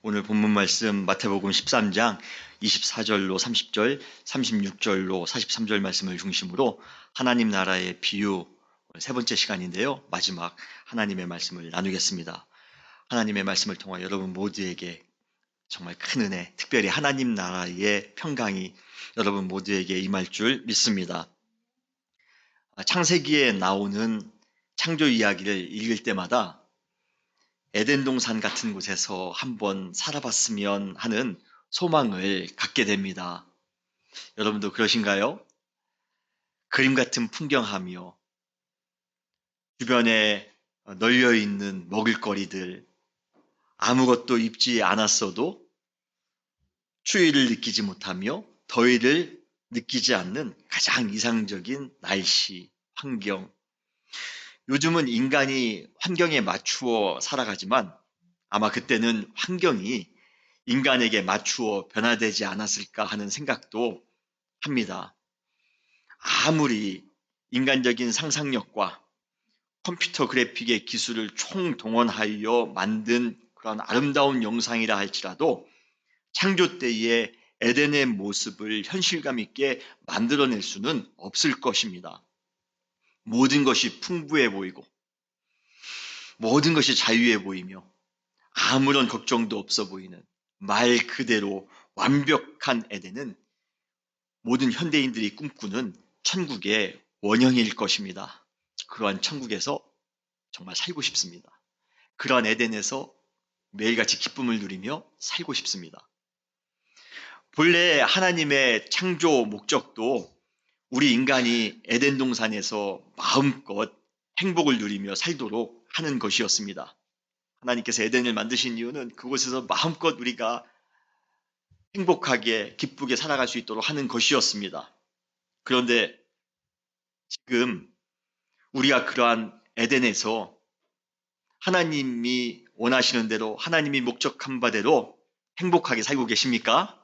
오늘 본문 말씀 마태복음 13장 24절로 30절, 36절로 43절 말씀을 중심으로 하나님 나라의 비유 세 번째 시간인데요. 마지막 하나님의 말씀을 나누겠습니다. 하나님의 말씀을 통하 여러분 모두에게 정말 큰 은혜, 특별히 하나님 나라의 평강이 여러분 모두에게 임할 줄 믿습니다. 창세기에 나오는 창조 이야기를 읽을 때마다 에덴 동산 같은 곳에서 한번 살아봤으면 하는 소망을 갖게 됩니다. 여러분도 그러신가요? 그림 같은 풍경하며 주변에 널려있는 먹을거리들, 아무것도 입지 않았어도 추위를 느끼지 못하며 더위를 느끼지 않는 가장 이상적인 날씨, 환경. 요즘은 인간이 환경에 맞추어 살아가지만 아마 그때는 환경이 인간에게 맞추어 변화되지 않았을까 하는 생각도 합니다. 아무리 인간적인 상상력과 컴퓨터 그래픽의 기술을 총동원하여 만든 그런 아름다운 영상이라 할지라도 창조 때의 에덴의 모습을 현실감 있게 만들어낼 수는 없을 것입니다. 모든 것이 풍부해 보이고 모든 것이 자유해 보이며 아무런 걱정도 없어 보이는 말 그대로 완벽한 에덴은 모든 현대인들이 꿈꾸는 천국의 원형일 것입니다. 그러한 천국에서 정말 살고 싶습니다. 그러한 에덴에서 매일같이 기쁨을 누리며 살고 싶습니다. 본래 하나님의 창조 목적도 우리 인간이 에덴 동산에서 마음껏 행복을 누리며 살도록 하는 것이었습니다. 하나님께서 에덴을 만드신 이유는 그곳에서 마음껏 우리가 행복하게 기쁘게 살아갈 수 있도록 하는 것이었습니다. 그런데 지금 우리가 그러한 에덴에서 하나님이 원하시는 대로 하나님이 목적한 바대로 행복하게 살고 계십니까?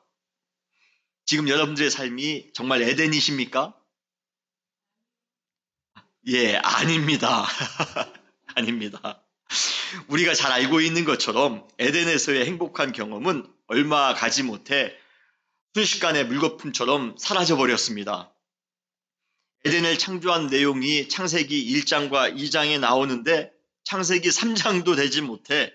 지금 여러분들의 삶이 정말 에덴이십니까? 예, 아닙니다. 아닙니다. 우리가 잘 알고 있는 것처럼 에덴에서의 행복한 경험은 얼마 가지 못해 순식간에 물거품처럼 사라져버렸습니다. 에덴을 창조한 내용이 창세기 1장과 2장에 나오는데 창세기 3장도 되지 못해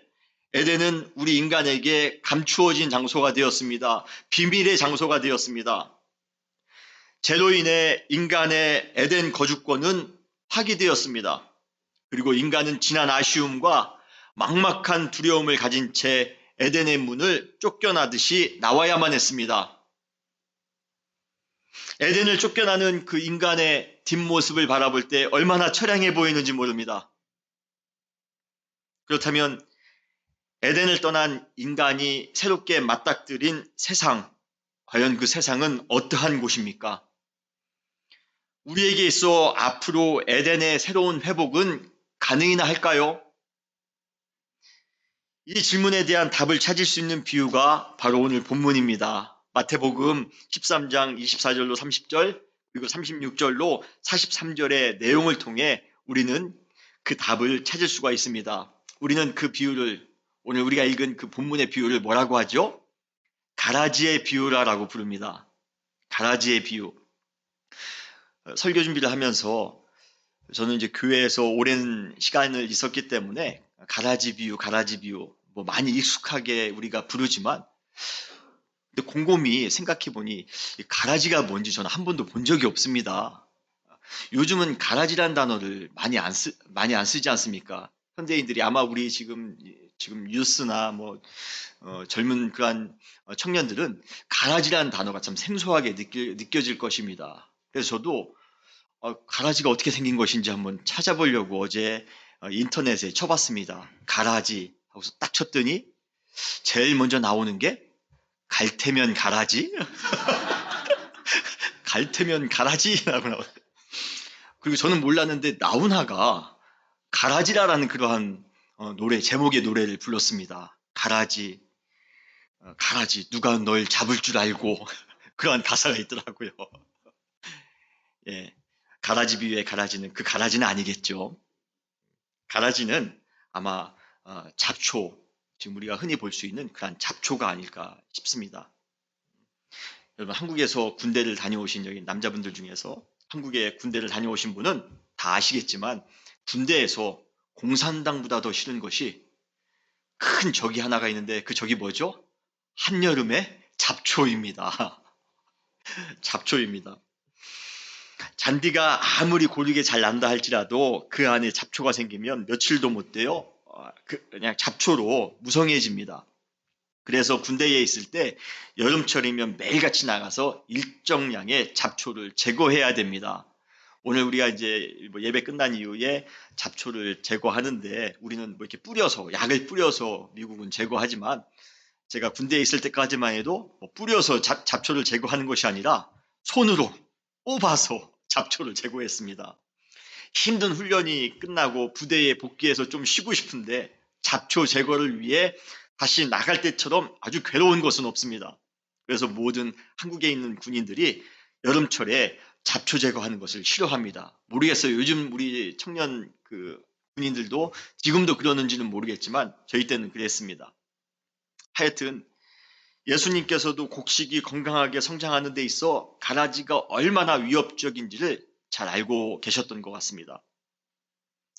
에덴은 우리 인간에게 감추어진 장소가 되었습니다. 비밀의 장소가 되었습니다. 죄로 인해 인간의 에덴 거주권은 파기되었습니다. 그리고 인간은 지난 아쉬움과 막막한 두려움을 가진 채 에덴의 문을 쫓겨나듯이 나와야만 했습니다. 에덴을 쫓겨나는 그 인간의 뒷모습을 바라볼 때 얼마나 처량해 보이는지 모릅니다. 그렇다면 에덴을 떠난 인간이 새롭게 맞닥뜨린 세상, 과연 그 세상은 어떠한 곳입니까? 우리에게 있어 앞으로 에덴의 새로운 회복은 가능이나 할까요? 이 질문에 대한 답을 찾을 수 있는 비유가 바로 오늘 본문입니다. 마태복음 13장 24절로 30절 그리고 36절로 43절의 내용을 통해 우리는 그 답을 찾을 수가 있습니다. 우리는 그 비유를 오늘 우리가 읽은 그 본문의 비유를 뭐라고 하죠? 가라지의 비유라고 부릅니다. 가라지의 비유. 설교 준비를 하면서 저는 이제 교회에서 오랜 시간을 있었기 때문에 가라지 비유 뭐 많이 익숙하게 우리가 부르지만 근데 곰곰이 생각해 보니 가라지가 뭔지 저는 한 번도 본 적이 없습니다. 요즘은 가라지란 단어를 많이 안 쓰지 않습니까? 현대인들이 아마 우리 지금 뉴스나 뭐 젊은 그러한 청년들은 가라지라는 단어가 참 생소하게 느껴질 것입니다. 그래서 저도 가라지가 어떻게 생긴 것인지 한번 찾아보려고 어제 인터넷에 쳐봤습니다. 가라지 하고서 딱 쳤더니 제일 먼저 나오는 게 갈테면 가라지? 갈테면 가라지라고 나와요. 그리고 저는 몰랐는데 나훈아가 가라지라는 그러한 노래 제목의 노래를 불렀습니다. 가라지, 가라지 누가 널 잡을 줄 알고 그러한 가사가 있더라고요. 예, 가라지 비유의 가라지는 그 가라지는 아니겠죠. 가라지는 아마 잡초 지금 우리가 흔히 볼 수 있는 그러한 잡초가 아닐까 싶습니다. 여러분, 한국에서 군대를 다녀오신 여기 남자분들 중에서 한국에 군대를 다녀오신 분은 다 아시겠지만 군대에서 공산당보다 더 싫은 것이 큰 적이 하나가 있는데 그 적이 뭐죠? 한여름의 잡초입니다. 잡초입니다. 잔디가 아무리 고르게 잘 난다 할지라도 그 안에 잡초가 생기면 며칠도 못 돼요. 그냥 잡초로 무성해집니다. 그래서 군대에 있을 때 여름철이면 매일같이 나가서 일정량의 잡초를 제거해야 됩니다. 오늘 우리가 이제 예배 끝난 이후에 잡초를 제거하는데 우리는 뭐 이렇게 뿌려서, 약을 뿌려서 미국은 제거하지만 제가 군대에 있을 때까지만 해도 뭐 뿌려서 잡초를 제거하는 것이 아니라 손으로 뽑아서 잡초를 제거했습니다. 힘든 훈련이 끝나고 부대에 복귀해서 좀 쉬고 싶은데 잡초 제거를 위해 다시 나갈 때처럼 아주 괴로운 것은 없습니다. 그래서 모든 한국에 있는 군인들이 여름철에 잡초 제거하는 것을 싫어합니다. 모르겠어요. 요즘 우리 청년 군인들도 지금도 그러는지는 모르겠지만 저희 때는 그랬습니다. 하여튼 예수님께서도 곡식이 건강하게 성장하는 데 있어 가라지가 얼마나 위협적인지를 잘 알고 계셨던 것 같습니다.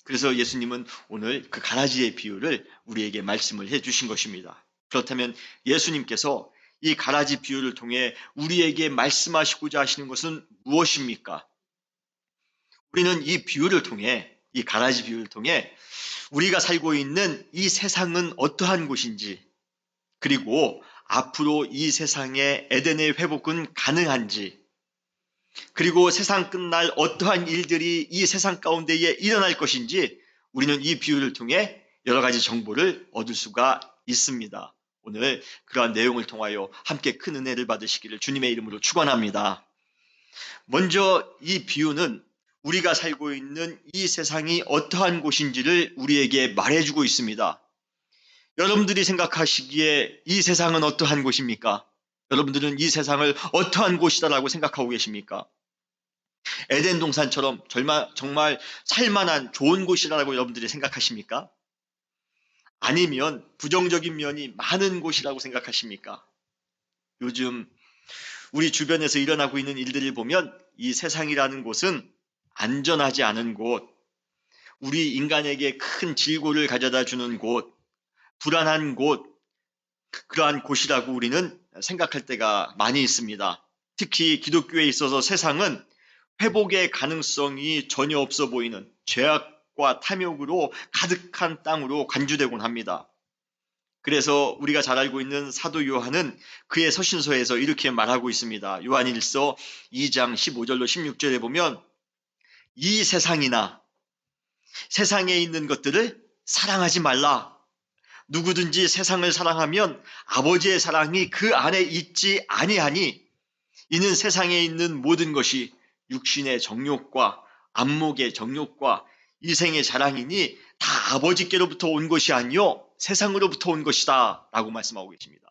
그래서 예수님은 오늘 그 가라지의 비유를 우리에게 말씀을 해주신 것입니다. 그렇다면 예수님께서 이 가라지 비유를 통해 우리에게 말씀하시고자 하시는 것은 무엇입니까? 우리는 이 비유를 통해, 이 가라지 비유를 통해 우리가 살고 있는 이 세상은 어떠한 곳인지, 그리고 앞으로 이 세상의 에덴의 회복은 가능한지, 그리고 세상 끝날 어떠한 일들이 이 세상 가운데에 일어날 것인지 우리는 이 비유를 통해 여러 가지 정보를 얻을 수가 있습니다. 오늘 그러한 내용을 통하여 함께 큰 은혜를 받으시기를 주님의 이름으로 축원합니다. 먼저 이 비유는 우리가 살고 있는 이 세상이 어떠한 곳인지를 우리에게 말해주고 있습니다. 여러분들이 생각하시기에 이 세상은 어떠한 곳입니까? 여러분들은 이 세상을 어떠한 곳이다라고 생각하고 계십니까? 에덴 동산처럼 정말 살만한 좋은 곳이라고 여러분들이 생각하십니까? 아니면 부정적인 면이 많은 곳이라고 생각하십니까? 요즘 우리 주변에서 일어나고 있는 일들을 보면 이 세상이라는 곳은 안전하지 않은 곳, 우리 인간에게 큰 질고를 가져다 주는 곳, 불안한 곳, 그러한 곳이라고 우리는 생각할 때가 많이 있습니다. 특히 기독교에 있어서 세상은 회복의 가능성이 전혀 없어 보이는 죄악과 탐욕으로 가득한 땅으로 간주되곤 합니다. 그래서 우리가 잘 알고 있는 사도 요한은 그의 서신서에서 이렇게 말하고 있습니다. 요한일서 2장 15절로 16절에 보면 이 세상이나 세상에 있는 것들을 사랑하지 말라. 누구든지 세상을 사랑하면 아버지의 사랑이 그 안에 있지 아니하니 이는 세상에 있는 모든 것이 육신의 정욕과 안목의 정욕과 이생의 자랑이니 다 아버지께로부터 온 것이 아니요 세상으로부터 온 것이다 라고 말씀하고 계십니다.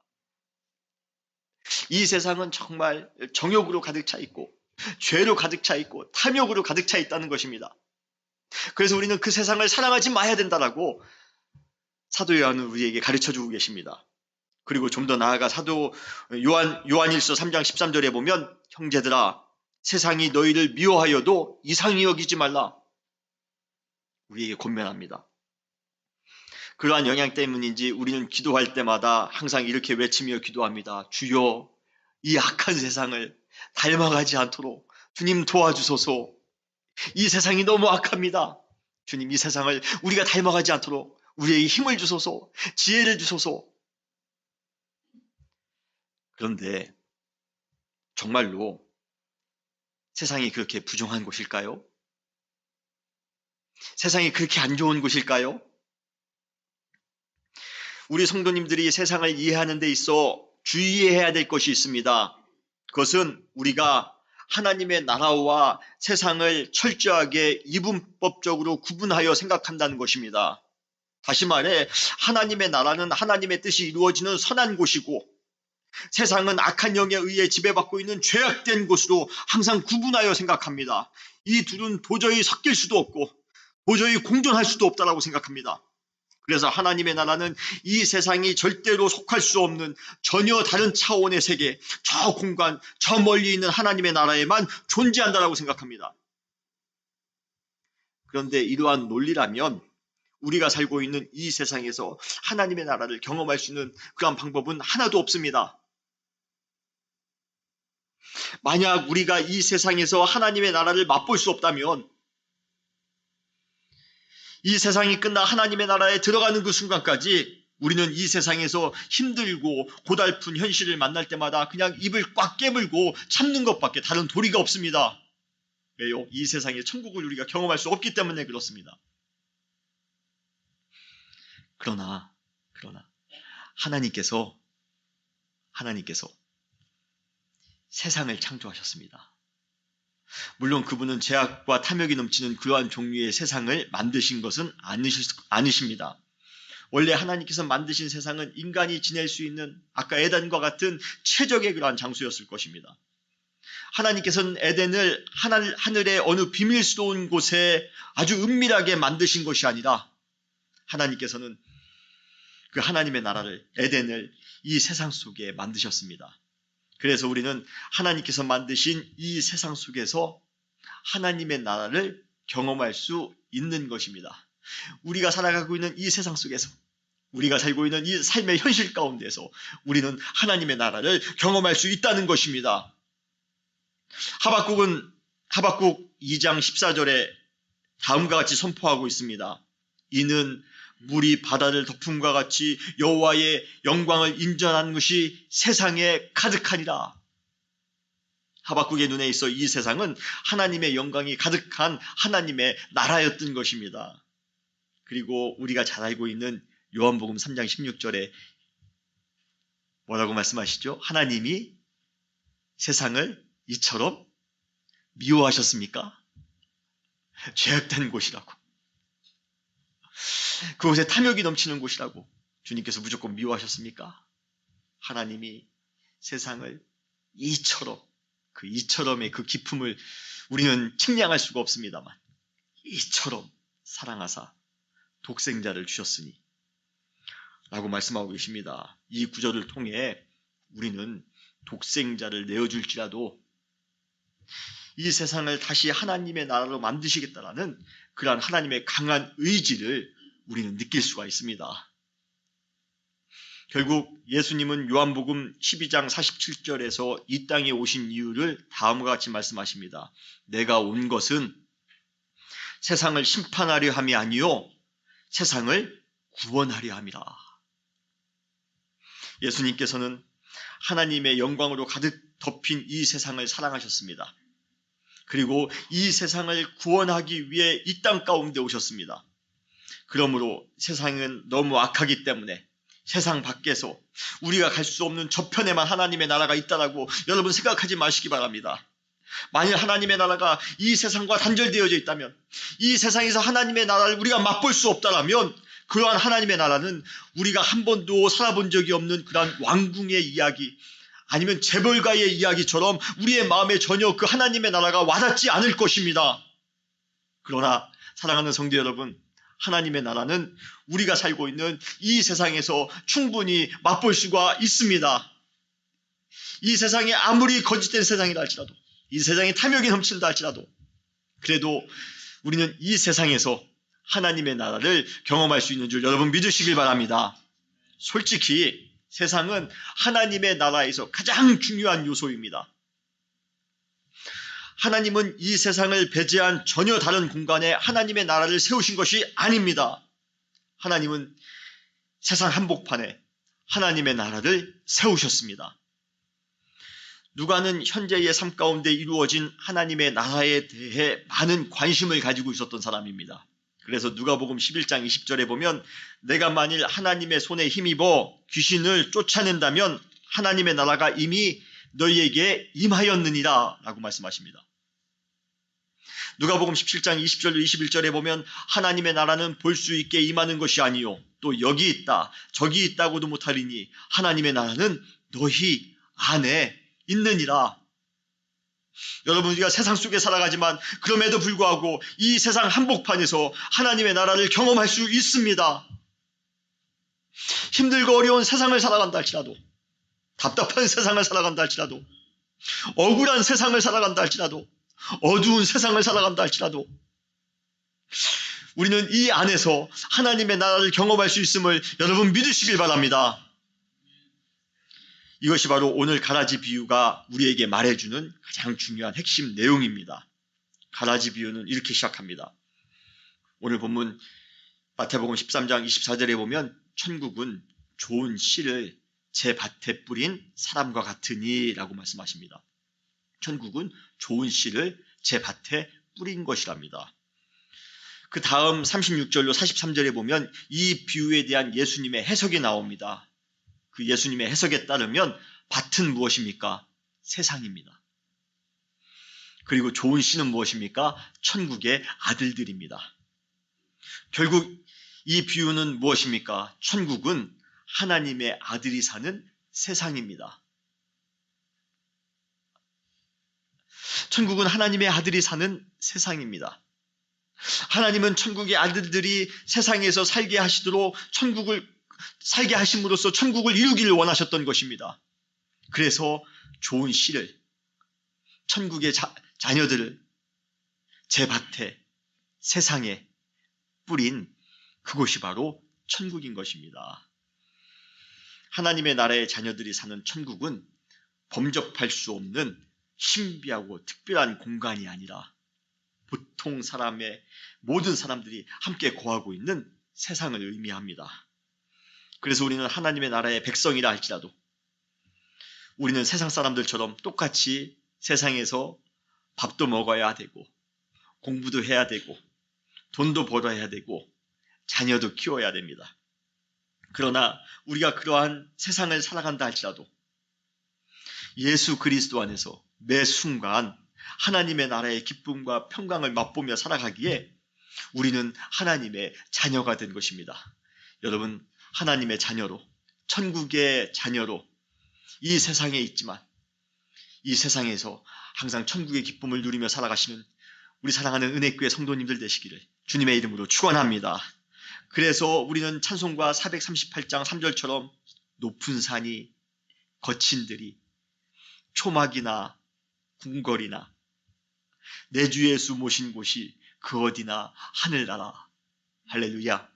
이 세상은 정말 정욕으로 가득 차 있고 죄로 가득 차 있고 탐욕으로 가득 차 있다는 것입니다. 그래서 우리는 그 세상을 사랑하지 마야 된다라고 사도 요한은 우리에게 가르쳐주고 계십니다. 그리고 좀 더 나아가 사도 요한일서 3장 13절에 보면 형제들아 세상이 너희를 미워하여도 이상히 여기지 말라. 우리에게 권면합니다. 그러한 영향 때문인지 우리는 기도할 때마다 항상 이렇게 외치며 기도합니다. 주여 이 악한 세상을 닮아가지 않도록 주님 도와주소서. 이 세상이 너무 악합니다. 주님 이 세상을 우리가 닮아가지 않도록 우리에게 힘을 주소서. 지혜를 주소서. 그런데 정말로 세상이 그렇게 부정한 곳일까요? 세상이 그렇게 안 좋은 곳일까요? 우리 성도님들이 세상을 이해하는 데 있어 주의해야 될 것이 있습니다. 그것은 우리가 하나님의 나라와 세상을 철저하게 이분법적으로 구분하여 생각한다는 것입니다. 다시 말해 하나님의 나라는 하나님의 뜻이 이루어지는 선한 곳이고 세상은 악한 영에 의해 지배받고 있는 죄악된 곳으로 항상 구분하여 생각합니다. 이 둘은 도저히 섞일 수도 없고 도저히 공존할 수도 없다고 생각합니다. 그래서 하나님의 나라는 이 세상이 절대로 속할 수 없는 전혀 다른 차원의 세계, 저 공간, 저 멀리 있는 하나님의 나라에만 존재한다라고 생각합니다. 그런데 이러한 논리라면 우리가 살고 있는 이 세상에서 하나님의 나라를 경험할 수 있는 그런 방법은 하나도 없습니다. 만약 우리가 이 세상에서 하나님의 나라를 맛볼 수 없다면 이 세상이 끝나 하나님의 나라에 들어가는 그 순간까지 우리는 이 세상에서 힘들고 고달픈 현실을 만날 때마다 그냥 입을 꽉 깨물고 참는 것밖에 다른 도리가 없습니다. 왜요? 이 세상의 천국을 우리가 경험할 수 없기 때문에 그렇습니다. 그러나 하나님께서 세상을 창조하셨습니다. 물론 그분은 죄악과 탐욕이 넘치는 그러한 종류의 세상을 만드신 것은 아니십니다. 원래 하나님께서 만드신 세상은 인간이 지낼 수 있는 아까 에덴과 같은 최적의 그러한 장소였을 것입니다. 하나님께서는 에덴을 하늘의 어느 비밀스러운 곳에 아주 은밀하게 만드신 것이 아니라 하나님께서는 그 하나님의 나라를, 에덴을 이 세상 속에 만드셨습니다. 그래서 우리는 하나님께서 만드신 이 세상 속에서 하나님의 나라를 경험할 수 있는 것입니다. 우리가 살아가고 있는 이 세상 속에서, 우리가 살고 있는 이 삶의 현실 가운데서 우리는 하나님의 나라를 경험할 수 있다는 것입니다. 하박국 2장 14절에 다음과 같이 선포하고 있습니다. 이는 물이 바다를 덮음과 같이 여호와의 영광을 인정한 것이 세상에 가득하니라. 하박국의 눈에 있어 이 세상은 하나님의 영광이 가득한 하나님의 나라였던 것입니다. 그리고 우리가 잘 알고 있는 요한복음 3장 16절에 뭐라고 말씀하시죠? 하나님이 세상을 이처럼 미워하셨습니까? 죄악된 곳이라고. 그곳에 탐욕이 넘치는 곳이라고 주님께서 무조건 미워하셨습니까? 하나님이 세상을 이처럼의 그 기품을 우리는 측량할 수가 없습니다만 이처럼 사랑하사 독생자를 주셨으니 라고 말씀하고 계십니다. 이 구절을 통해 우리는 독생자를 내어줄지라도 이 세상을 다시 하나님의 나라로 만드시겠다라는 그러한 하나님의 강한 의지를 우리는 느낄 수가 있습니다. 결국 예수님은 요한복음 12장 47절에서 이 땅에 오신 이유를 다음과 같이 말씀하십니다. 내가 온 것은 세상을 심판하려 함이 아니요 세상을 구원하려 함이라. 예수님께서는 하나님의 영광으로 가득 덮인 이 세상을 사랑하셨습니다. 그리고 이 세상을 구원하기 위해 이 땅 가운데 오셨습니다. 그러므로 세상은 너무 악하기 때문에 세상 밖에서 우리가 갈 수 없는 저편에만 하나님의 나라가 있다라고 여러분 생각하지 마시기 바랍니다. 만일 하나님의 나라가 이 세상과 단절되어져 있다면, 이 세상에서 하나님의 나라를 우리가 맛볼 수 없다라면 그러한 하나님의 나라는 우리가 한 번도 살아본 적이 없는 그러한 왕궁의 이야기 아니면 재벌가의 이야기처럼 우리의 마음에 전혀 그 하나님의 나라가 와닿지 않을 것입니다. 그러나 사랑하는 성도 여러분, 하나님의 나라는 우리가 살고 있는 이 세상에서 충분히 맛볼 수가 있습니다. 이 세상이 아무리 거짓된 세상이라 할지라도, 이 세상에 탐욕이 넘친다 할지라도, 그래도 우리는 이 세상에서 하나님의 나라를 경험할 수 있는 줄 여러분 믿으시길 바랍니다. 솔직히 세상은 하나님의 나라에서 가장 중요한 요소입니다. 하나님은 이 세상을 배제한 전혀 다른 공간에 하나님의 나라를 세우신 것이 아닙니다. 하나님은 세상 한복판에 하나님의 나라를 세우셨습니다. 누가는 현재의 삶 가운데 이루어진 하나님의 나라에 대해 많은 관심을 가지고 있었던 사람입니다. 그래서 누가복음 11장 20절에 보면 내가 만일 하나님의 손에 힘입어 귀신을 쫓아낸다면 하나님의 나라가 이미 너희에게 임하였느니라 라고 말씀하십니다. 누가복음 17장 20절로 21절에 보면 하나님의 나라는 볼 수 있게 임하는 것이 아니요 또 여기 있다 저기 있다고도 못하리니 하나님의 나라는 너희 안에 있느니라. 여러분, 우리가 세상 속에 살아가지만 그럼에도 불구하고 이 세상 한복판에서 하나님의 나라를 경험할 수 있습니다. 힘들고 어려운 세상을 살아간다 할지라도, 답답한 세상을 살아간다 할지라도, 억울한 세상을 살아간다 할지라도, 어두운 세상을 살아간다 할지라도 우리는 이 안에서 하나님의 나라를 경험할 수 있음을 여러분 믿으시길 바랍니다. 이것이 바로 오늘 가라지 비유가 우리에게 말해주는 가장 중요한 핵심 내용입니다. 가라지 비유는 이렇게 시작합니다. 오늘 본문 마태복음 13장 24절에 보면 천국은 좋은 씨를 제 밭에 뿌린 사람과 같으니 라고 말씀하십니다. 천국은 좋은 씨를 제 밭에 뿌린 것이랍니다. 그 다음 36절로 43절에 보면 이 비유에 대한 예수님의 해석이 나옵니다. 그 예수님의 해석에 따르면 밭은 무엇입니까? 세상입니다. 그리고 좋은 씨는 무엇입니까? 천국의 아들들입니다. 결국 이 비유는 무엇입니까? 천국은 하나님의 아들이 사는 세상입니다. 천국은 하나님의 아들이 사는 세상입니다. 하나님은 천국의 아들들이 세상에서 살게 하시도록 천국을 살게 하심으로써 천국을 이루기를 원하셨던 것입니다. 그래서 좋은 씨를, 천국의 자녀들을 제 밭에, 세상에 뿌린 그곳이 바로 천국인 것입니다. 하나님의 나라의 자녀들이 사는 천국은 범접할 수 없는 신비하고 특별한 공간이 아니라 보통 사람의 모든 사람들이 함께 거하고 있는 세상을 의미합니다. 그래서 우리는 하나님의 나라의 백성이라 할지라도 우리는 세상 사람들처럼 똑같이 세상에서 밥도 먹어야 되고 공부도 해야 되고 돈도 벌어야 되고 자녀도 키워야 됩니다. 그러나 우리가 그러한 세상을 살아간다 할지라도 예수 그리스도 안에서 매 순간 하나님의 나라의 기쁨과 평강을 맛보며 살아가기에 우리는 하나님의 자녀가 된 것입니다. 여러분, 하나님의 자녀로, 천국의 자녀로 이 세상에 있지만 이 세상에서 항상 천국의 기쁨을 누리며 살아가시는 우리 사랑하는 은혜교회 성도님들 되시기를 주님의 이름으로 축원합니다. 그래서 우리는 찬송가 438장 3절처럼 높은 산이, 거친 들이, 초막이나 궁궐이나 내 주 예수 모신 곳이 그 어디나 하늘나라. 할렐루야.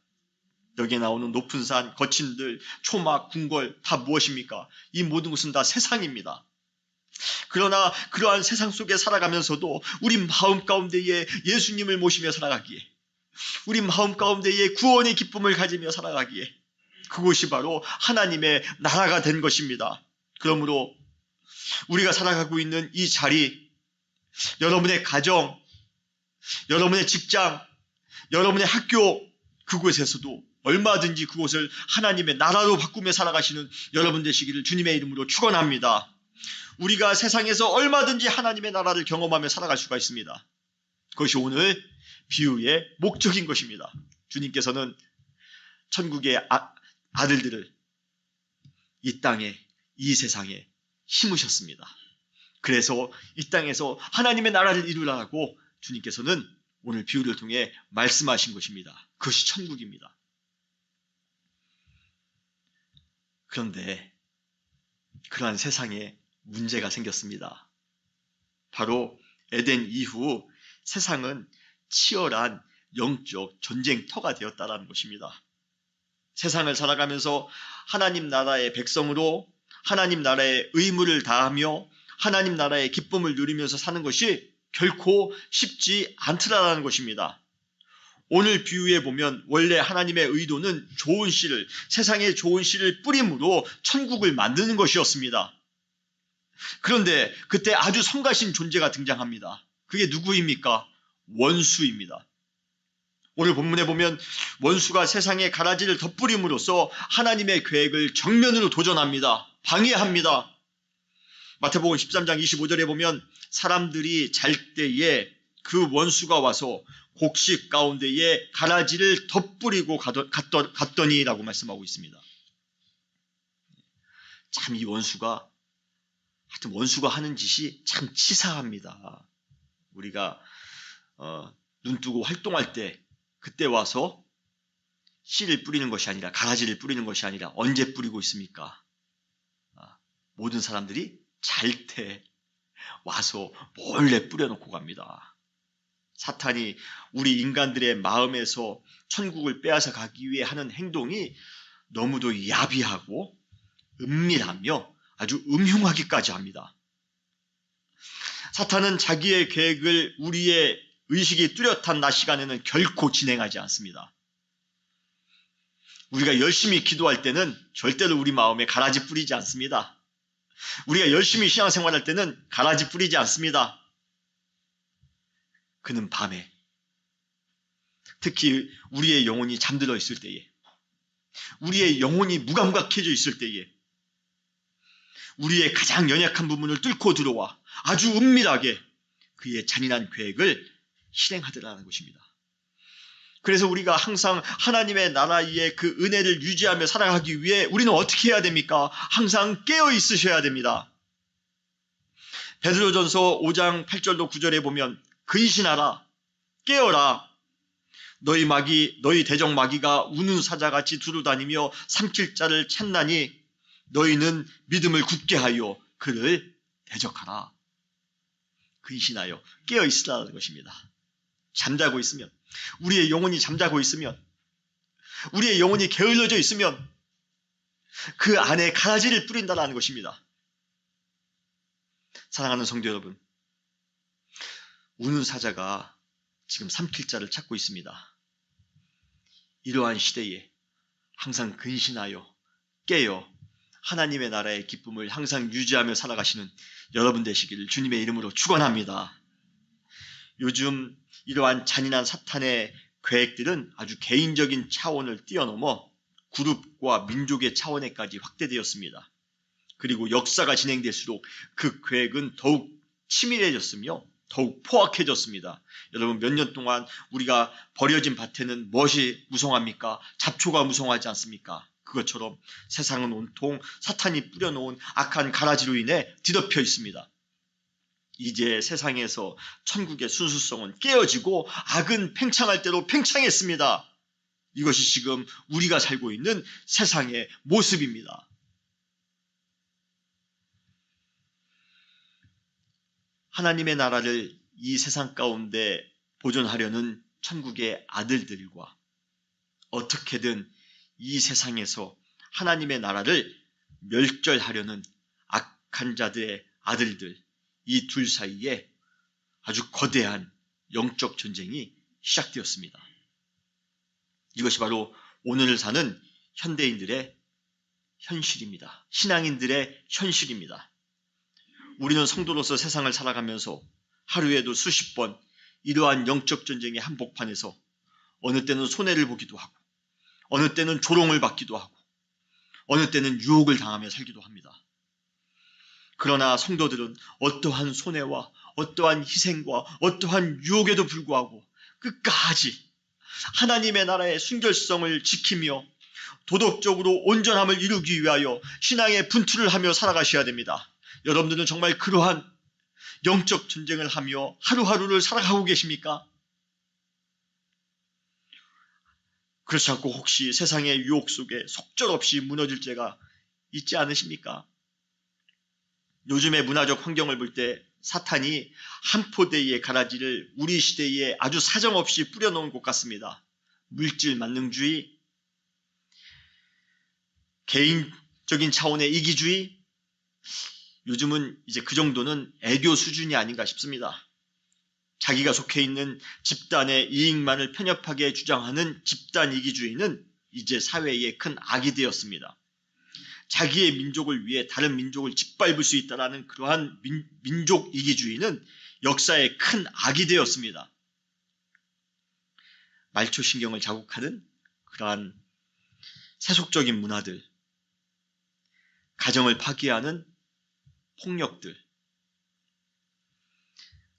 여기에 나오는 높은 산, 거친 들, 초막, 궁궐 다 무엇입니까? 이 모든 것은 다 세상입니다. 그러나 그러한 세상 속에 살아가면서도 우리 마음 가운데에 예수님을 모시며 살아가기에, 우리 마음 가운데에 구원의 기쁨을 가지며 살아가기에 그곳이 바로 하나님의 나라가 된 것입니다. 그러므로 우리가 살아가고 있는 이 자리, 여러분의 가정, 여러분의 직장, 여러분의 학교, 그곳에서도 얼마든지 그곳을 하나님의 나라로 바꾸며 살아가시는 여러분 되시기를 주님의 이름으로 축원합니다. 우리가 세상에서 얼마든지 하나님의 나라를 경험하며 살아갈 수가 있습니다. 그것이 오늘 비유의 목적인 것입니다. 주님께서는 천국의 아들들을 이 땅에, 이 세상에 심으셨습니다. 그래서 이 땅에서 하나님의 나라를 이루라고 주님께서는 오늘 비유를 통해 말씀하신 것입니다. 그것이 천국입니다. 그런데 그러한 세상에 문제가 생겼습니다. 바로 에덴 이후 세상은 치열한 영적 전쟁터가 되었다는 것입니다. 세상을 살아가면서 하나님 나라의 백성으로 하나님 나라의 의무를 다하며 하나님 나라의 기쁨을 누리면서 사는 것이 결코 쉽지 않더라는 것입니다. 오늘 비유에 보면 원래 하나님의 의도는 좋은 씨를, 세상에 좋은 씨를 뿌림으로 천국을 만드는 것이었습니다. 그런데 그때 아주 성가신 존재가 등장합니다. 그게 누구입니까? 원수입니다. 오늘 본문에 보면 원수가 세상에 가라지를 덧뿌림으로써 하나님의 계획을 정면으로 도전합니다. 방해합니다. 마태복음 13장 25절에 보면 사람들이 잘 때에 그 원수가 와서 곡식 가운데에 가라지를 덧뿌리고 갔더니라고 말씀하고 있습니다. 참 이 원수가, 하여튼 원수가 하는 짓이 참 치사합니다. 우리가 눈 뜨고 활동할 때 그때 와서 씨를 뿌리는 것이 아니라, 가라지를 뿌리는 것이 아니라 언제 뿌리고 있습니까? 모든 사람들이 잘 때 와서 몰래 뿌려놓고 갑니다. 사탄이 우리 인간들의 마음에서 천국을 빼앗아 가기 위해 하는 행동이 너무도 야비하고 은밀하며 아주 음흉하기까지 합니다. 사탄은 자기의 계획을 우리의 의식이 뚜렷한 낮 시간에는 결코 진행하지 않습니다. 우리가 열심히 기도할 때는 절대로 우리 마음에 가라지 뿌리지 않습니다. 우리가 열심히 신앙생활할 때는 가라지 뿌리지 않습니다. 그는 밤에, 특히 우리의 영혼이 잠들어 있을 때에, 우리의 영혼이 무감각해져 있을 때에, 우리의 가장 연약한 부분을 뚫고 들어와 아주 은밀하게 그의 잔인한 계획을 실행하더라는 것입니다. 그래서 우리가 항상 하나님의 나라의 그 은혜를 유지하며 살아가기 위해 우리는 어떻게 해야 됩니까? 항상 깨어 있으셔야 됩니다. 베드로전서 5장 8절로 9절에 보면 근신하라, 깨어라. 너희 대적 마귀가 우는 사자같이 두루다니며 삼킬 자를 찾나니 너희는 믿음을 굳게 하여 그를 대적하라. 근신하여 깨어 있으라는 것입니다. 잠자고 있으면, 우리의 영혼이 잠자고 있으면, 우리의 영혼이 게을러져 있으면 그 안에 가라지를 뿌린다는 것입니다. 사랑하는 성도 여러분, 우는 사자가 지금 삼킬 자를 찾고 있습니다. 이러한 시대에 항상 근신하여 깨어 하나님의 나라의 기쁨을 항상 유지하며 살아가시는 여러분 되시기를 주님의 이름으로 축원합니다. 요즘 이러한 잔인한 사탄의 계획들은 아주 개인적인 차원을 뛰어넘어 그룹과 민족의 차원에까지 확대되었습니다. 그리고 역사가 진행될수록 그 계획은 더욱 치밀해졌으며 더욱 포악해졌습니다. 여러분, 몇 년 동안 우리가 버려진 밭에는 무엇이 무성합니까? 잡초가 무성하지 않습니까? 그것처럼 세상은 온통 사탄이 뿌려놓은 악한 가라지로 인해 뒤덮여 있습니다. 이제 세상에서 천국의 순수성은 깨어지고 악은 팽창할 대로 팽창했습니다. 이것이 지금 우리가 살고 있는 세상의 모습입니다. 하나님의 나라를 이 세상 가운데 보존하려는 천국의 아들들과 어떻게든 이 세상에서 하나님의 나라를 멸절하려는 악한 자들의 아들들, 이 둘 사이에 아주 거대한 영적 전쟁이 시작되었습니다. 이것이 바로 오늘을 사는 현대인들의 현실입니다. 신앙인들의 현실입니다. 우리는 성도로서 세상을 살아가면서 하루에도 수십 번 이러한 영적 전쟁의 한복판에서 어느 때는 손해를 보기도 하고, 어느 때는 조롱을 받기도 하고, 어느 때는 유혹을 당하며 살기도 합니다. 그러나 성도들은 어떠한 손해와 어떠한 희생과 어떠한 유혹에도 불구하고 끝까지 하나님의 나라의 순결성을 지키며 도덕적으로 온전함을 이루기 위하여 신앙의 분투를 하며 살아가셔야 됩니다. 여러분들은 정말 그러한 영적 전쟁을 하며 하루하루를 살아가고 계십니까? 그렇지 않고 혹시 세상의 유혹 속에 속절없이 무너질 죄가 있지 않으십니까? 요즘의 문화적 환경을 볼 때 사탄이 한 포대의 가라지를 우리 시대에 아주 사정없이 뿌려놓은 것 같습니다. 물질 만능주의, 개인적인 차원의 이기주의, 요즘은 이제 그 정도는 애교 수준이 아닌가 싶습니다. 자기가 속해 있는 집단의 이익만을 편협하게 주장하는 집단 이기주의는 이제 사회의 큰 악이 되었습니다. 자기의 민족을 위해 다른 민족을 짓밟을 수 있다는 그러한 민족 이기주의는 역사의 큰 악이 되었습니다. 말초신경을 자극하는 그러한 세속적인 문화들, 가정을 파괴하는 폭력들,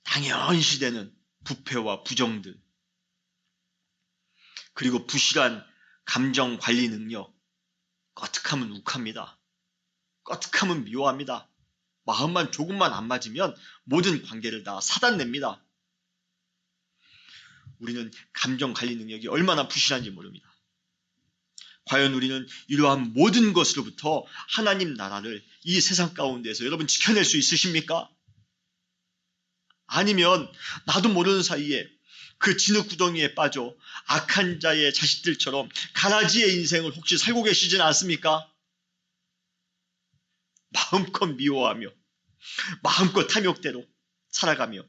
당연시되는 부패와 부정들, 그리고 부실한 감정 관리 능력, 껐득하면 욱합니다. 껐득하면 미워합니다. 마음만 조금만 안 맞으면 모든 관계를 다 사단냅니다. 우리는 감정 관리 능력이 얼마나 부실한지 모릅니다. 과연 우리는 이러한 모든 것으로부터 하나님 나라를 이 세상 가운데서 여러분 지켜낼 수 있으십니까? 아니면 나도 모르는 사이에 그 진흙구덩이에 빠져 악한 자의 자식들처럼 가라지의 인생을 혹시 살고 계시지는 않습니까? 마음껏 미워하며 마음껏 탐욕대로 살아가며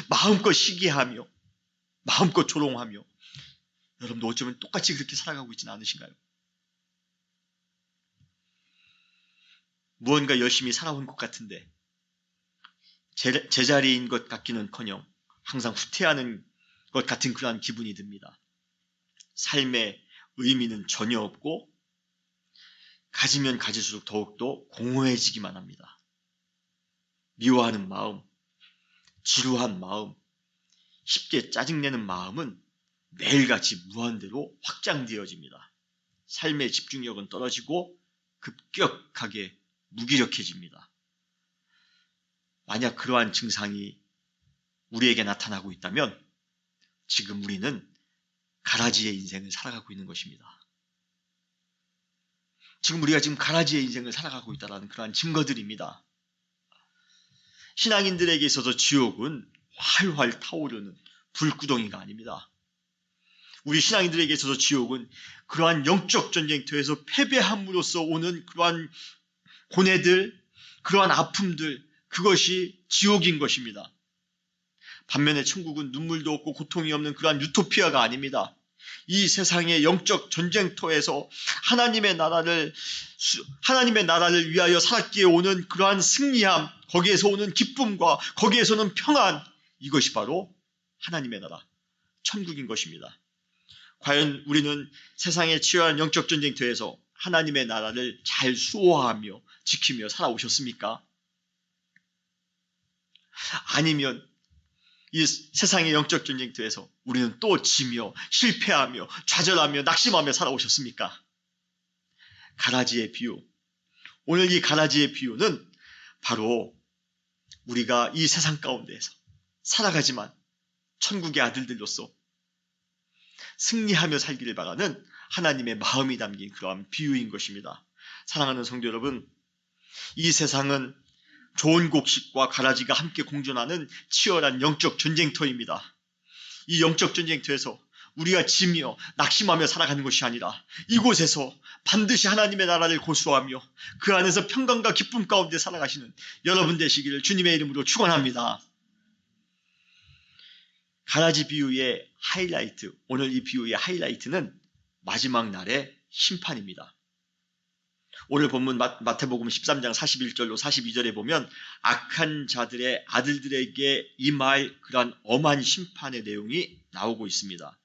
마음껏 시기하며 마음껏 조롱하며 여러분도 어쩌면 똑같이 그렇게 살아가고 있지는 않으신가요? 무언가 열심히 살아온 것 같은데 제자리인 것 같기는커녕 항상 후퇴하는 것 같은 그러한 기분이 듭니다. 삶의 의미는 전혀 없고 가지면 가질수록 더욱더 공허해지기만 합니다. 미워하는 마음, 지루한 마음, 쉽게 짜증내는 마음은 매일같이 무한대로 확장되어집니다. 삶의 집중력은 떨어지고 급격하게 무기력해집니다. 만약 그러한 증상이 우리에게 나타나고 있다면 지금 우리는 가라지의 인생을 살아가고 있는 것입니다. 지금 우리가 가라지의 인생을 살아가고 있다는 그러한 증거들입니다. 신앙인들에게 있어서 지옥은 활활 타오르는 불구덩이가 아닙니다. 우리 신앙인들에게 있어서 지옥은 그러한 영적 전쟁터에서 패배함으로써 오는 그러한 고뇌들, 그러한 아픔들, 그것이 지옥인 것입니다. 반면에 천국은 눈물도 없고 고통이 없는 그러한 유토피아가 아닙니다. 이 세상의 영적 전쟁터에서 하나님의 나라를 위하여 살았기에 오는 그러한 승리함, 거기에서 오는 기쁨과 거기에서는 평안, 이것이 바로 하나님의 나라, 천국인 것입니다. 과연 우리는 세상의 치열한 영적 전쟁터에서 하나님의 나라를 잘 수호하며 지키며 살아오셨습니까? 아니면 이 세상의 영적 전쟁터에서 우리는 또 지며 실패하며 좌절하며 낙심하며 살아오셨습니까? 가라지의 비유, 오늘 이 가라지의 비유는 바로 우리가 이 세상 가운데에서 살아가지만 천국의 아들들로서 승리하며 살기를 바라는 하나님의 마음이 담긴 그러한 비유인 것입니다. 사랑하는 성도 여러분, 이 세상은 좋은 곡식과 가라지가 함께 공존하는 치열한 영적 전쟁터입니다. 이 영적 전쟁터에서 우리가 지며 낙심하며 살아가는 것이 아니라 이곳에서 반드시 하나님의 나라를 고수하며 그 안에서 평강과 기쁨 가운데 살아가시는 여러분 되시기를 주님의 이름으로 축원합니다. 가라지 비유의 하이라이트, 오늘 이 비유의 하이라이트는 마지막 날의 심판입니다. 오늘 본문 마태복음 13장 41절로 42절에 보면 악한 자들의 아들들에게 임할 그러한 엄한 심판의 내용이 나오고 있습니다.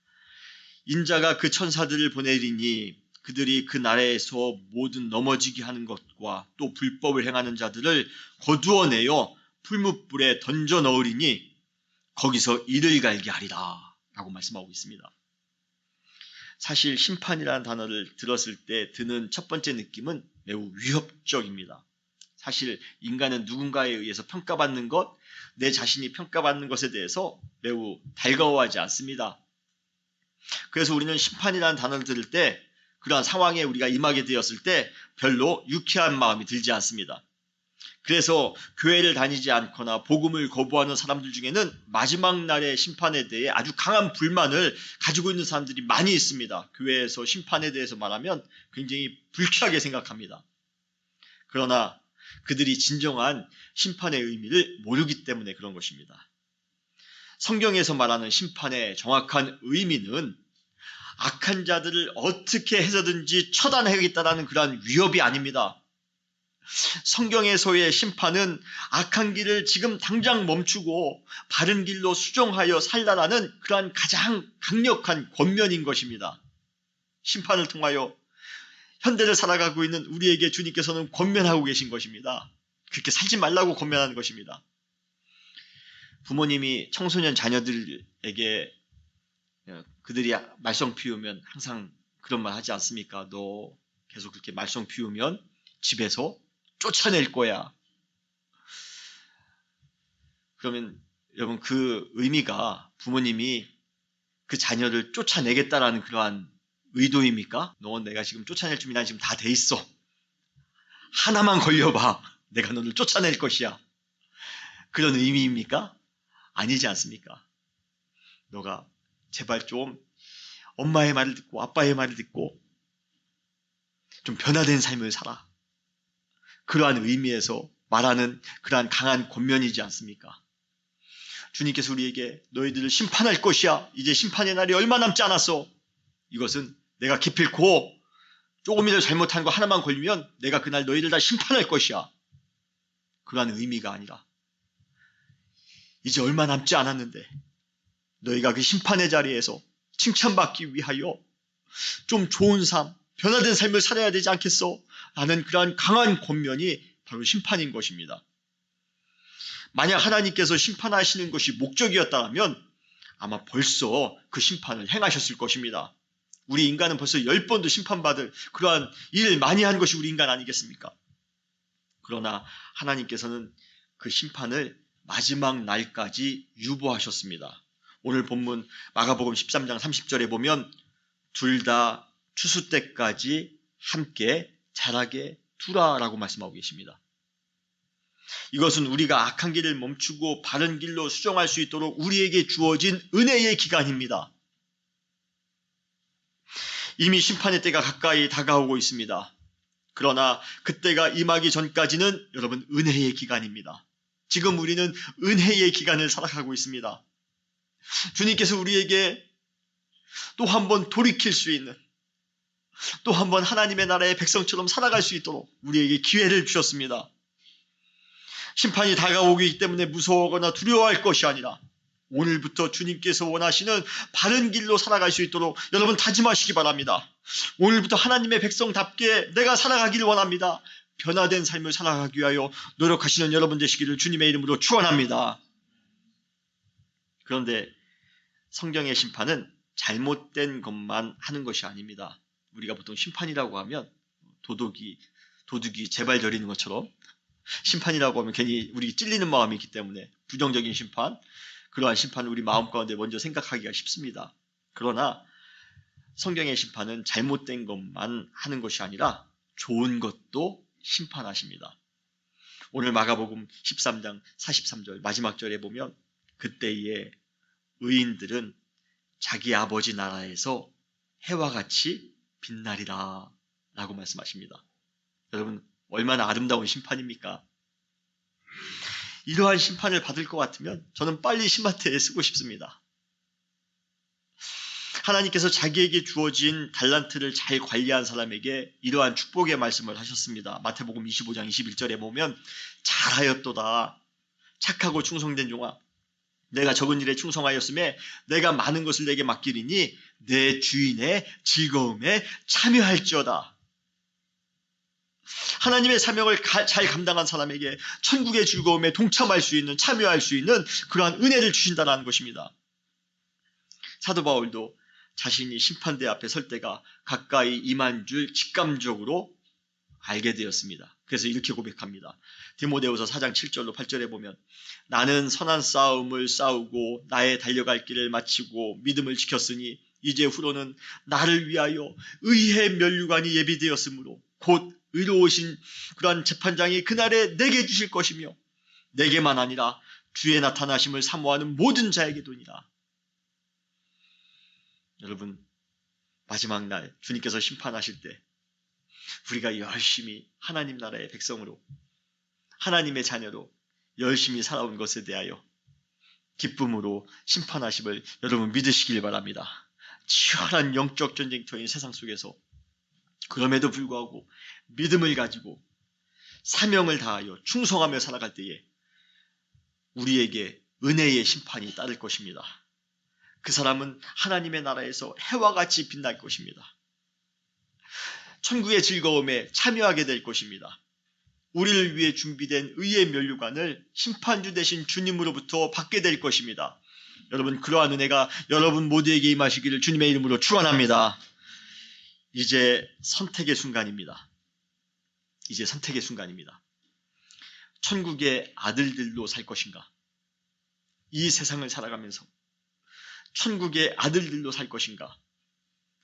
인자가 그 천사들을 보내리니 그들이 그 나라에서 모든 넘어지게 하는 것과 또 불법을 행하는 자들을 거두어내어 풀무불에 던져 넣으리니 거기서 이를 갈게 하리라 라고 말씀하고 있습니다. 사실 심판이라는 단어를 들었을 때 드는 첫 번째 느낌은 매우 위협적입니다. 사실 인간은 누군가에 의해서 평가받는 것, 내 자신이 평가받는 것에 대해서 매우 달가워하지 않습니다. 그래서 우리는 심판이라는 단어를 들을 때 그러한 상황에 우리가 임하게 되었을 때 별로 유쾌한 마음이 들지 않습니다. 그래서 교회를 다니지 않거나 복음을 거부하는 사람들 중에는 마지막 날의 심판에 대해 아주 강한 불만을 가지고 있는 사람들이 많이 있습니다. 교회에서 심판에 대해서 말하면 굉장히 불쾌하게 생각합니다. 그러나 그들이 진정한 심판의 의미를 모르기 때문에 그런 것입니다. 성경에서 말하는 심판의 정확한 의미는 악한 자들을 어떻게 해서든지 처단해야겠다는 그러한 위협이 아닙니다. 성경에서의 심판은 악한 길을 지금 당장 멈추고 바른 길로 수정하여 살라라는 그러한 가장 강력한 권면인 것입니다. 심판을 통하여 현대를 살아가고 있는 우리에게 주님께서는 권면하고 계신 것입니다. 그렇게 살지 말라고 권면하는 것입니다. 부모님이 청소년 자녀들에게 그들이 말썽 피우면 항상 그런 말 하지 않습니까? 너 계속 그렇게 말썽 피우면 집에서 쫓아낼 거야. 그러면 여러분 그 의미가 부모님이 그 자녀를 쫓아내겠다라는 그러한 의도입니까? 너 내가 지금 쫓아낼 준비 난 지금 다 돼 있어. 하나만 걸려봐. 내가 너를 쫓아낼 것이야. 그런 의미입니까? 아니지 않습니까? 너가 제발 좀 엄마의 말을 듣고 아빠의 말을 듣고 좀 변화된 삶을 살아. 그러한 의미에서 말하는 그러한 강한 권면이지 않습니까? 주님께서 우리에게 너희들을 심판할 것이야. 이제 심판의 날이 얼마 남지 않았어. 이것은 내가 기필코 조금이라도 잘못한 거 하나만 걸리면 내가 그날 너희들 다 심판할 것이야. 그러한 의미가 아니라 이제 얼마 남지 않았는데 너희가 그 심판의 자리에서 칭찬받기 위하여 좀 좋은 삶, 변화된 삶을 살아야 되지 않겠어? 라는 그러한 강한 권면이 바로 심판인 것입니다. 만약 하나님께서 심판하시는 것이 목적이었다면 아마 벌써 그 심판을 행하셨을 것입니다. 우리 인간은 벌써 10번도 심판받을 그러한 일을 많이 한 것이 우리 인간 아니겠습니까? 그러나 하나님께서는 그 심판을 마지막 날까지 유보하셨습니다. 오늘 본문 마가복음 13장 30절에 보면 둘 다 추수 때까지 함께 자라게 두라라고 말씀하고 계십니다. 이것은 우리가 악한 길을 멈추고 바른 길로 수정할 수 있도록 우리에게 주어진 은혜의 기간입니다. 이미 심판의 때가 가까이 다가오고 있습니다. 그러나 그때가 임하기 전까지는 여러분 은혜의 기간입니다. 지금 우리는 은혜의 기간을 살아가고 있습니다. 주님께서 우리에게 또 한 번 돌이킬 수 있는, 또 한 번 하나님의 나라의 백성처럼 살아갈 수 있도록 우리에게 기회를 주셨습니다. 심판이 다가오기 때문에 무서워하거나 두려워할 것이 아니라 오늘부터 주님께서 원하시는 바른 길로 살아갈 수 있도록 여러분 다짐하시기 바랍니다. 오늘부터 하나님의 백성답게 내가 살아가기를 원합니다. 변화된 삶을 살아가기 위하여 노력하시는 여러분 되시기를 주님의 이름으로 축원합니다. 그런데 성경의 심판은 잘못된 것만 하는 것이 아닙니다. 우리가 보통 심판이라고 하면 도둑이 제발 저리는 것처럼 심판이라고 하면 괜히 우리 찔리는 마음이 있기 때문에 부정적인 심판, 그러한 심판을 우리 마음 가운데 먼저 생각하기가 쉽습니다. 그러나 성경의 심판은 잘못된 것만 하는 것이 아니라 좋은 것도 심판하십니다. 오늘 마가복음 13장 43절 마지막 절에 보면 그때에 의인들은 자기 아버지 나라에서 해와 같이 빛나리라 라고 말씀하십니다. 여러분 얼마나 아름다운 심판입니까? 이러한 심판을 받을 것 같으면 저는 빨리 신마트에 쓰고 싶습니다. 하나님께서 자기에게 주어진 달란트를 잘 관리한 사람에게 이러한 축복의 말씀을 하셨습니다. 마태복음 25장 21절에 보면 잘하였도다. 착하고 충성된 종아. 내가 적은 일에 충성하였음에 내가 많은 것을 내게 맡기리니 내 주인의 즐거움에 참여할지어다. 하나님의 사명을 잘 감당한 사람에게 천국의 즐거움에 동참할 수 있는, 참여할 수 있는 그러한 은혜를 주신다는 것입니다. 사도 바울도 자신이 심판대 앞에 설 때가 가까이 임한 줄 직감적으로 알게 되었습니다. 그래서 이렇게 고백합니다. 디모데후서 4장 7절로 8절에 보면 나는 선한 싸움을 싸우고 나의 달려갈 길을 마치고 믿음을 지켰으니 이제 후로는 나를 위하여 의의 면류관이 예비되었으므로 곧 의로우신 그러한 재판장이 그날에 내게 주실 것이며 내게만 아니라 주의 나타나심을 사모하는 모든 자에게도니라. 여러분 마지막 날 주님께서 심판하실 때 우리가 열심히 하나님 나라의 백성으로 하나님의 자녀로 열심히 살아온 것에 대하여 기쁨으로 심판하심을 여러분 믿으시길 바랍니다. 치열한 영적 전쟁터인 세상 속에서 그럼에도 불구하고 믿음을 가지고 사명을 다하여 충성하며 살아갈 때에 우리에게 은혜의 심판이 따를 것입니다. 그 사람은 하나님의 나라에서 해와 같이 빛날 것입니다. 천국의 즐거움에 참여하게 될 것입니다. 우리를 위해 준비된 의의 면류관을 심판주 되신 주님으로부터 받게 될 것입니다. 여러분 그러한 은혜가 여러분 모두에게 임하시기를 주님의 이름으로 축원합니다. 이제 선택의 순간입니다. 이제 선택의 순간입니다. 천국의 아들들로 살 것인가? 이 세상을 살아가면서 천국의 아들들로 살 것인가?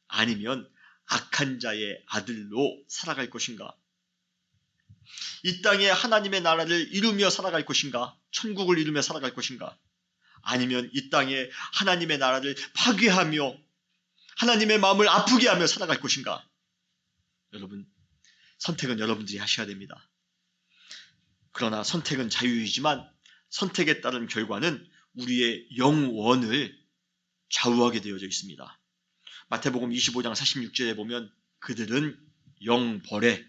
아니면 악한 자의 아들로 살아갈 것인가? 이 땅에 하나님의 나라를 이루며 살아갈 것인가? 천국을 이루며 살아갈 것인가? 아니면 이 땅에 하나님의 나라를 파괴하며 하나님의 마음을 아프게 하며 살아갈 것인가? 여러분, 선택은 여러분들이 하셔야 됩니다. 그러나 선택은 자유이지만 선택에 따른 결과는 우리의 영원을 좌우하게 되어져 있습니다. 마태복음 25장 46절에 보면 그들은 영벌에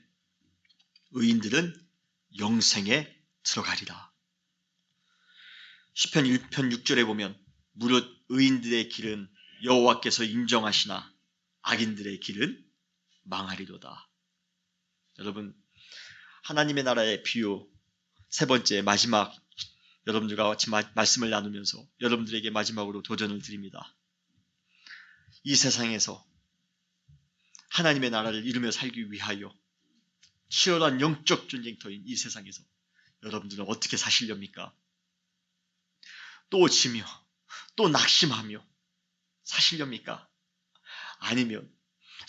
의인들은 영생에 들어가리라. 시편 1편 6절에 보면 무릇 의인들의 길은 여호와께서 인정하시나 악인들의 길은 망하리로다. 여러분, 하나님의 나라의 비유 세 번째 마지막 여러분들과 같이 말씀을 나누면서 여러분들에게 마지막으로 도전을 드립니다. 이 세상에서 하나님의 나라를 이루며 살기 위하여 치열한 영적 전쟁터인 이 세상에서 여러분들은 어떻게 사시렵니까? 또 지며 또 낙심하며 사시렵니까? 아니면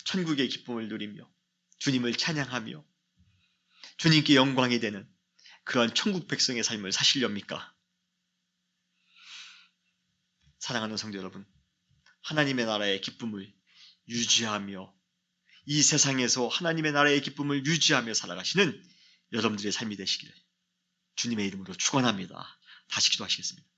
천국의 기쁨을 누리며 주님을 찬양하며 주님께 영광이 되는 그러한 천국 백성의 삶을 사시렵니까? 사랑하는 성도 여러분, 하나님의 나라의 기쁨을 유지하며 이 세상에서 하나님의 나라의 기쁨을 유지하며 살아가시는 여러분들의 삶이 되시기를 주님의 이름으로 축원합니다. 다시 기도하시겠습니다.